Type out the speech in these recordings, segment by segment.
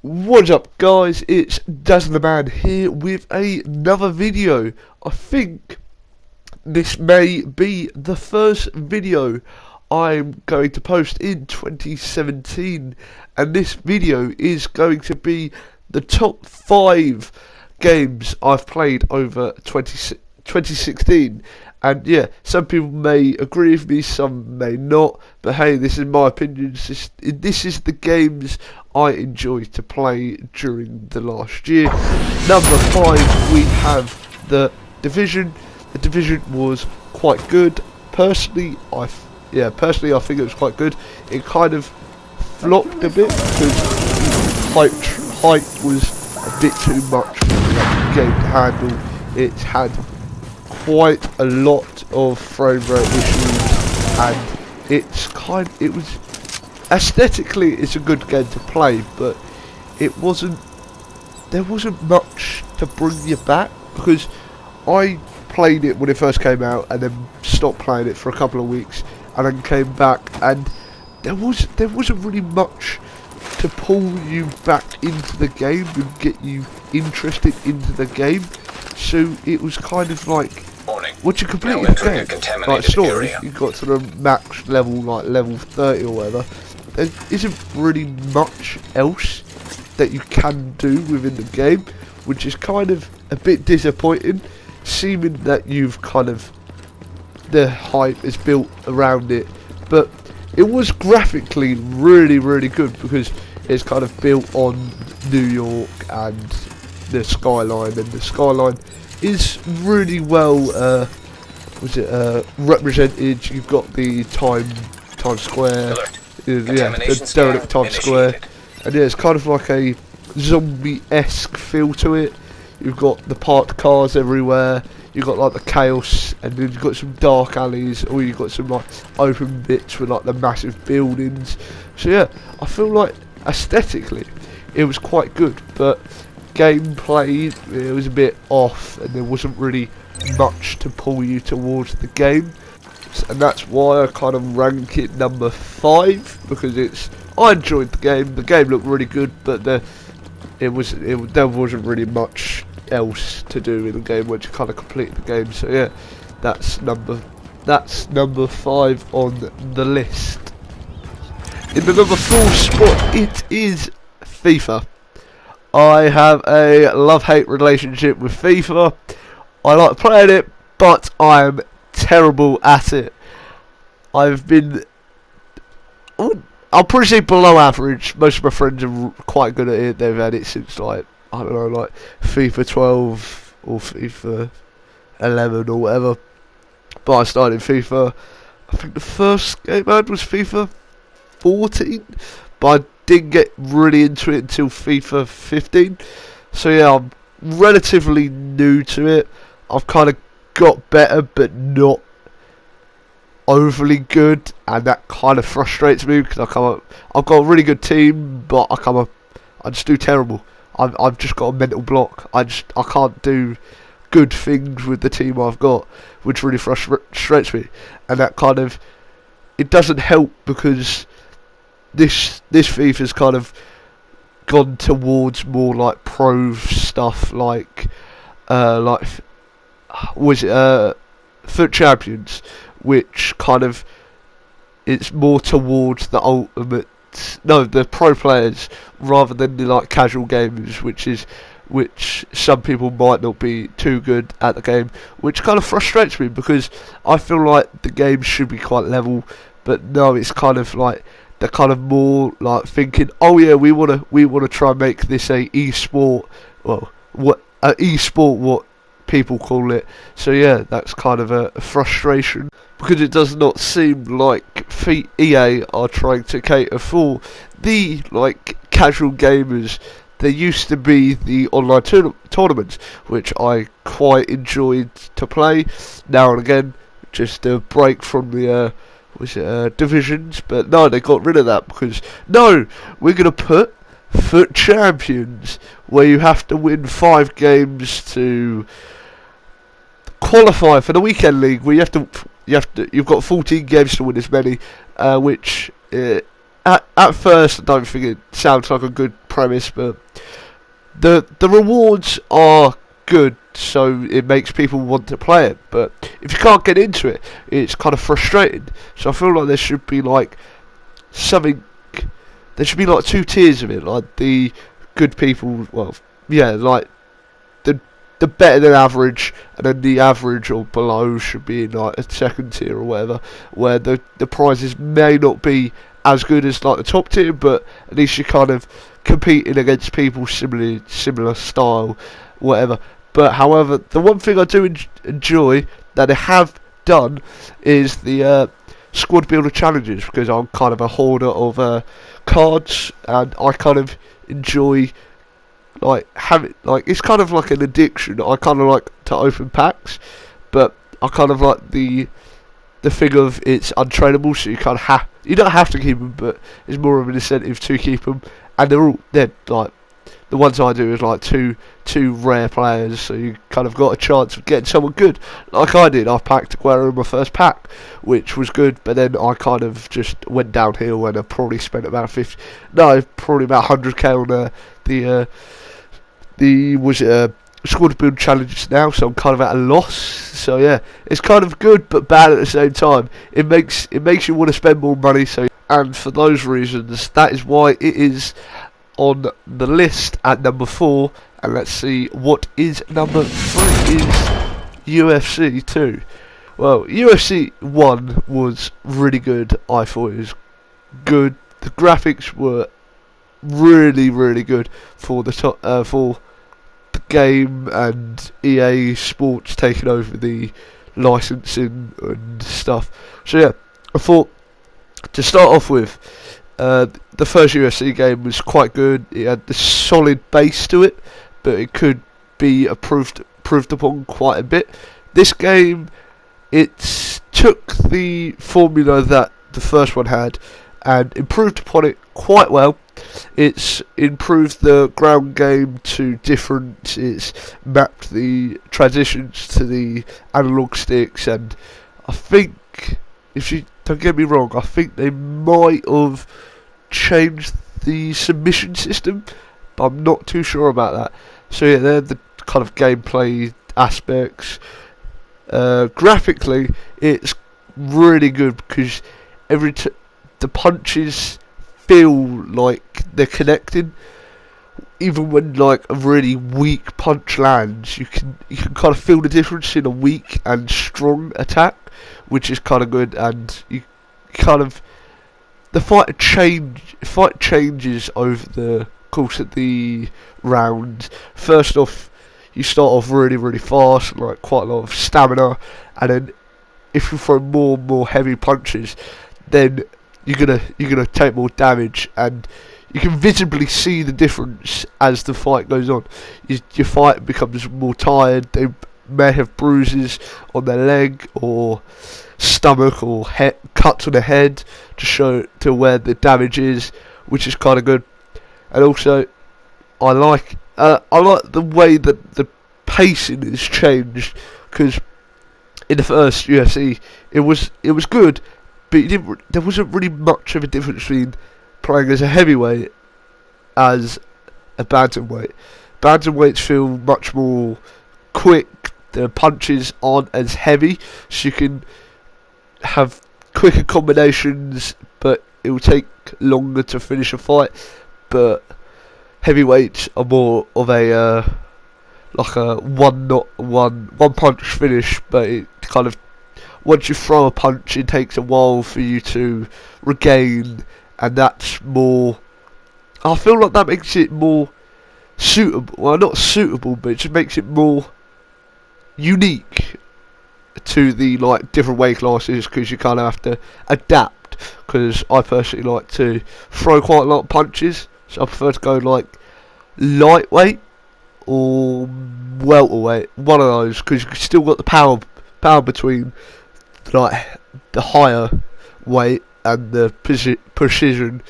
What's up guys, it's Dazzle the Man here with another video. I think this may be the first video I'm going to post in 2017, and this video is going to be the top 5 games I've played over 2016. And yeah, some people may agree with me, some may not, but hey, this is my opinion. This is the games I enjoyed to play during the last year. Number 5, we have The Division. The Division was quite good. Personally, I think it was quite good. It kind of flopped a bit because height was a bit too much for the game to handle. It had quite a lot of frame rate issues, and it was aesthetically it's a good game to play, but there wasn't much to bring you back, because I played it when it first came out and then stopped playing it for a couple of weeks and then came back, and there wasn't really much to pull you back into the game and get you interested into the game. So it was kind of like, once you completed the game, like story, you got to the max level, like level 30 or whatever, there isn't really much else that you can do within the game, which is kind of a bit disappointing, seeming that you've kind of, the hype is built around it. But it was graphically really good, because it's kind of built on New York and the skyline, and the skyline is really well represented. You've got the Times Square, the derelict Times Square, and yeah, it's kind of like a zombie-esque feel to it. You've got the parked cars everywhere, you've got like the chaos, and then you've got some dark alleys, or you've got some like open bits with like the massive buildings. So yeah, I feel like aesthetically it was quite good, but gameplay, it was a bit off, and there wasn't really much to pull you towards the game, and that's why I kind of rank it number 5, because I enjoyed the game looked really good, but there wasn't really much else to do in the game once you kind of completed the game. So yeah, that's number 5 on the list. In the number 4 spot, it is FIFA. I have a love-hate relationship with FIFA. I like playing it, but I'm terrible at it. I'm pretty say below average. Most of my friends are quite good at it. They've had it since like, I don't know, like FIFA 12 or FIFA 11 or whatever. But I started FIFA, I think the first game I had was FIFA 14, but I didn't get really into it until FIFA 15. So yeah, I'm relatively new to it. I've kind of got better, but not overly good, and that kind of frustrates me, because I've got a really good team, but I just do terrible. I've just got a mental block. I can't do good things with the team I've got, which really frustrates me, and that kind of, it doesn't help, because this FIFA's kind of gone towards more like pro stuff, like Foot Champions, which kind of, it's more towards the the pro players, rather than the like casual gamers, which some people might not be too good at the game, which kind of frustrates me, because I feel like the game should be quite level, but no, it's kind of like they're kind of more like thinking, oh yeah, we wanna try and make this a e-sport, well, what people call it. So yeah, that's kind of a frustration, because it does not seem like EA are trying to cater for the like casual gamers. There used to be the online tournaments, which I quite enjoyed to play now and again, just a break from the divisions. But no, they got rid of that, because no, we're gonna put Foot Champions, where you have to win 5 games to qualify for the weekend league, where you've got 14 games to win as many, which at first I don't think it sounds like a good premise, but the rewards are good, so it makes people want to play it. But if you can't get into it, it's kind of frustrating. So I feel like there should be like something. There should be like two tiers of it, like the good people. Well, yeah, like the better than average, and then the average or below should be in like a second tier or whatever, where the prizes may not be as good as like the top tier, but at least you're kind of competing against people similar style, whatever. But however, the one thing I do enjoy that they have done is the squad builder challenges, because I'm kind of a hoarder of cards, and I kind of enjoy like having, like, it's kind of like an addiction. I kind of like to open packs, but I kind of like the thing of it's untradeable, so you don't have to keep them, but it's more of an incentive to keep them. And they're like, the ones I do is like two rare players, so you kind of got a chance of getting someone good, like I did. I packed Aguero in my first pack, which was good, but then I kind of just went downhill, and I probably spent about probably about 100k on the squad build challenges now, so I'm kind of at a loss. So yeah, it's kind of good but bad at the same time. It makes you want to spend more money. So, and for those reasons, that is why it is on the list at number 4. And let's see what is number 3 is UFC 2. Well, UFC 1 was really good. I thought it was good. The graphics were really good for the for the game, and EA Sports taking over the licensing and stuff. So yeah, I thought to start off with, the first UFC game was quite good. It had the solid base to it, but it could be improved upon quite a bit. This game, it took the formula that the first one had and improved upon it quite well. It's improved the ground game to different. It's mapped the transitions to the analog sticks, and I think, if you don't get me wrong, I think they might have changed the submission system, but I'm not too sure about that. So yeah, they're the kind of gameplay aspects. Graphically, it's really good, because the punches feel like they're connected. Even when like a really weak punch lands, you can kind of feel the difference in a weak and strong attack, which is kind of good. And you kind of, the fight changes over the course of the round. First off, you start off really fast, like quite a lot of stamina, and then if you throw more and more heavy punches, then you're gonna take more damage, and you can visibly see the difference as the fight goes on. Your fight becomes more tired. They may have bruises on their leg or stomach, or cuts on the head to show to where the damage is, which is kind of good. And also, I like the way that the pacing is changed, because in the first UFC it was good, but there wasn't really much of a difference between playing as a heavyweight as a bantamweight. Bantamweights feel much more quick. The punches aren't as heavy, so you can have quicker combinations, but it will take longer to finish a fight. But heavyweights are more of a like a one punch finish, but it kind of, once you throw a punch, it takes a while for you to regain, and that's more. I feel like that makes it more suitable. Well, not suitable, but it just makes it more unique to the like different weight classes, because you kind of have to adapt. Because I personally like to throw quite a lot of punches, so I prefer to go like lightweight or welterweight, one of those, because you've still got the power between like the higher weight and the precision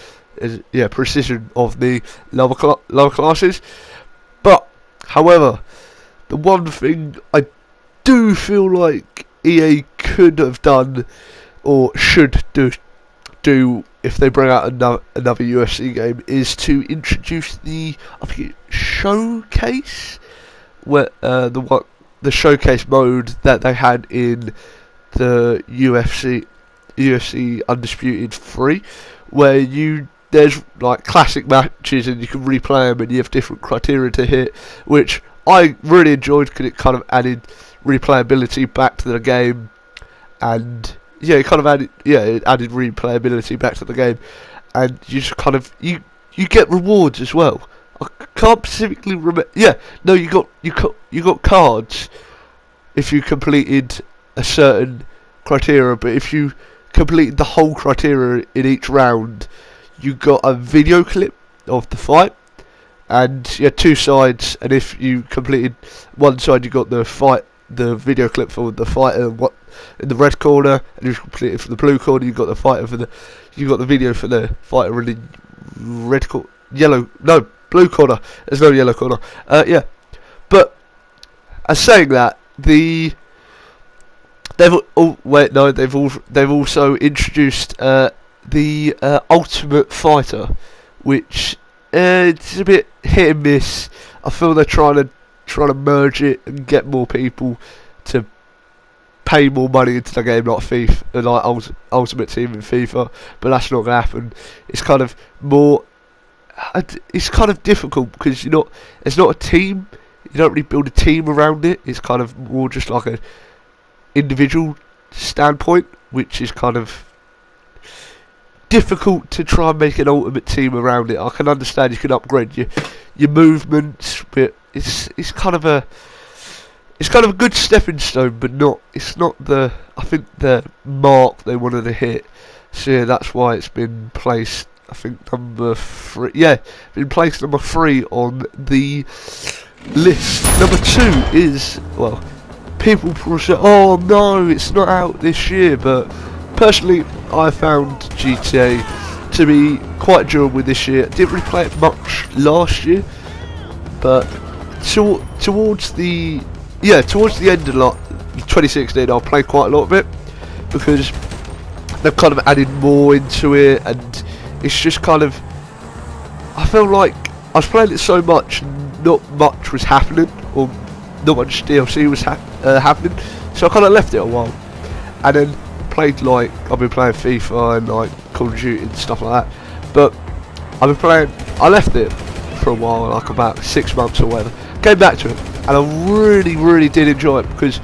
of the lower classes. But however, the one thing I do feel like EA could have done, or should do if they bring out another UFC game, is to introduce the, I think it's showcase, where the showcase mode that they had in the UFC Undisputed 3, where there's like classic matches and you can replay them and you have different criteria to hit, which I really enjoyed because it kind of added replayability back to the game, and yeah, it added replayability back to the game, and you just kind of you get rewards as well. I can't specifically remember. Yeah, no, you got cards if you completed a certain criteria, but if you completed the whole criteria in each round, you got a video clip of the fight, and you had two sides, and if you completed one side, you got the video clip for the fighter in the red corner, and if you completed for the blue corner, you got the video for the fighter in the blue corner. There's no yellow corner. Yeah, but as saying that, they've also introduced the Ultimate Fighter, which it's a bit hit and miss. I feel they're trying to merge it and get more people to pay more money into the game, like FIFA, like Ultimate Team in FIFA, but that's not gonna happen. It's kind of more. It's kind of difficult because it's not a team. You don't really build a team around it. It's kind of more just like a individual standpoint, which is kind of difficult to try and make an ultimate team around it. I can understand you can upgrade your movements, but it's kind of a good stepping stone, but it's not the mark they wanted to hit. So yeah, that's why it's been placed, I think, number 3. Yeah, been placed number 3 on the list. Number 2 is, well, people probably say, oh no, it's not out this year, but personally, I found GTA to be quite enjoyable this year. Didn't really play it much last year, but towards the end of 2016, I played quite a lot of it because they've kind of added more into it, and it's just kind of, I feel like I was playing it so much, not much was happening, or not much DLC was happening, so I kind of left it a while, and then I've been playing FIFA and like Call of Duty and stuff like that, but I left it for a while, like about 6 months or whatever, came back to it, and I really did enjoy it because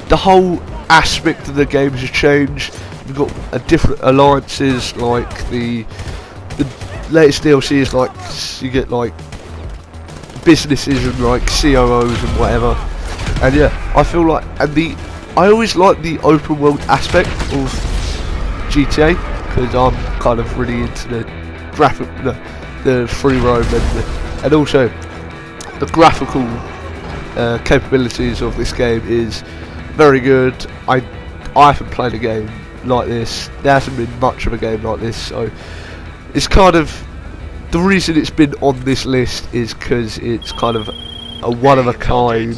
the whole aspect of the game has changed. You've got different alliances, like the latest DLC is like you get like businesses and like COOs and whatever, and yeah, I feel like, and I always like the open world aspect of GTA because I'm kind of really into the the free roam and also the graphical capabilities of this game is very good. I haven't played a game like this. There hasn't been much of a game like this, so it's kind of the reason it's been on this list is because it's kind of a one of a kind,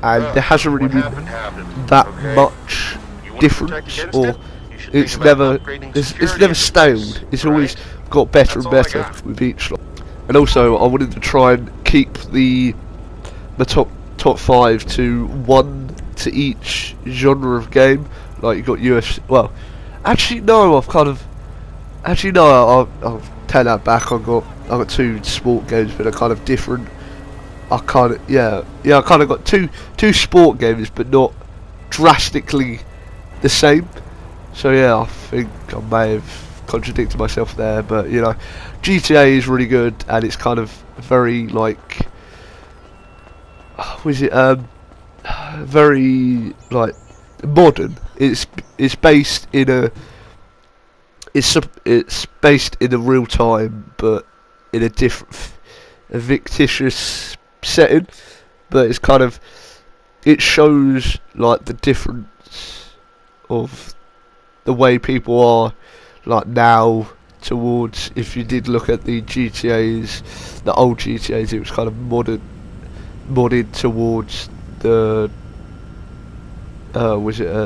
and there hasn't really been that much difference, or it's never staled. It's always got better and better with each lot. And also, I wanted to try and keep the top 5 to 1 to each genre of game. Like you got UFC. Well, actually no. I'll take that back. I've got 2 sport games, but they're kind of different. I kind of got two sport games, but not drastically the same. So yeah, I think I may have contradicted myself there, but GTA is really good, and it's kind of very like, very like modern. It's based in a real time, but in a different, a fictitious setting. But it's kind of, it shows like the difference of the way people are like now towards, if you did look at the GTAs, the old GTAs, it was kind of modded towards the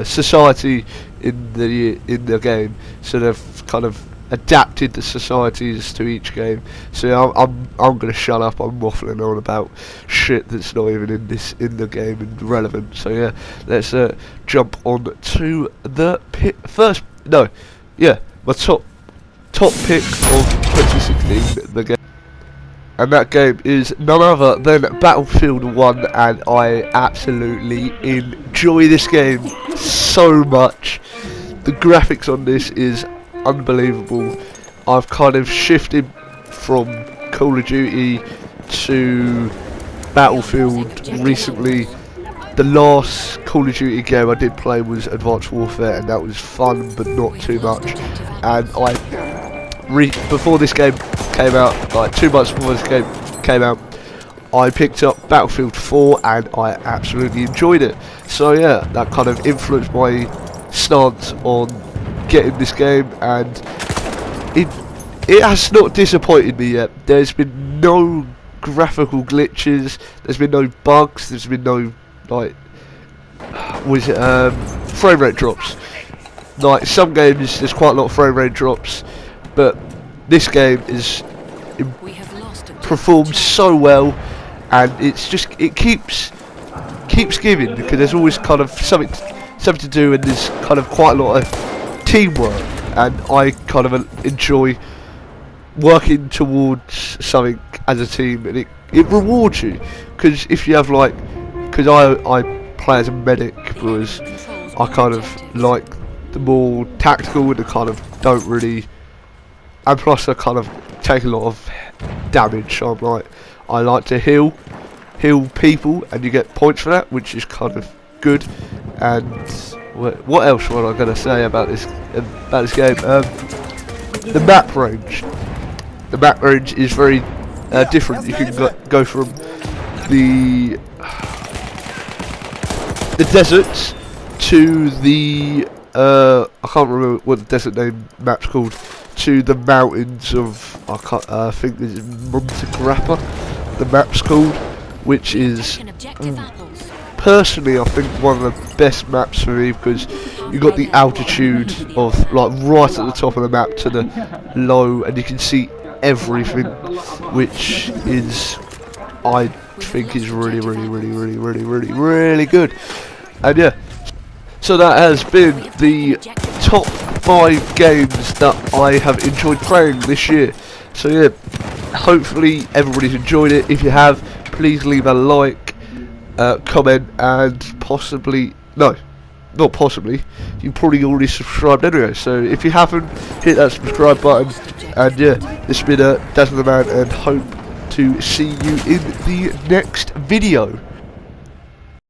society in the game. So they've kind of adapted the societies to each game. So yeah, I'm gonna shut up. I'm waffling on about shit that's not even in the game and relevant. So yeah, let's jump on to the first. No, yeah, my top pick of 2016. The game. And that game is none other than Battlefield 1, and I absolutely enjoy this game so much. The graphics on this is unbelievable. I've kind of shifted from Call of Duty to Battlefield recently. The last Call of Duty game I did play was Advanced Warfare, and that was fun but not too much. And before this game came out, like 2 months before this game came out, I picked up Battlefield 4 and I absolutely enjoyed it. So yeah, that kind of influenced my stance on getting this game, and it has not disappointed me yet. There's been no graphical glitches, there's been no bugs, there's been no frame rate drops. Like some games there's quite a lot of frame rate drops, but this game is performed so well, and it keeps giving, because there's always kind of something to do, and there's kind of quite a lot of teamwork, and I kind of enjoy working towards something as a team, and it rewards you, because if you have because I play as a medic, because I kind of like the more tactical, and I kind of don't really, and plus I kind of take a lot of damage, so I like to heal people, and you get points for that, which is kind of good. And what else was I going to say about this game? The map range is very different. You can go from the deserts to the I can't remember what the desert map's called, to the mountains of I think this is Monte Grappa, the map's called, which is personally I think one of the best maps for me, because you got the altitude of right at the top of the map to the low, and you can see everything, which is, I think, is really good. And yeah, so that has been the top 5 games that I have enjoyed playing this year. So yeah, hopefully everybody's enjoyed it. If you have, please leave a like, comment, and not possibly, you probably already subscribed anyway. So if you haven't, hit that subscribe button. And yeah, this has been Dazzle the Man, and hope to see you in the next video.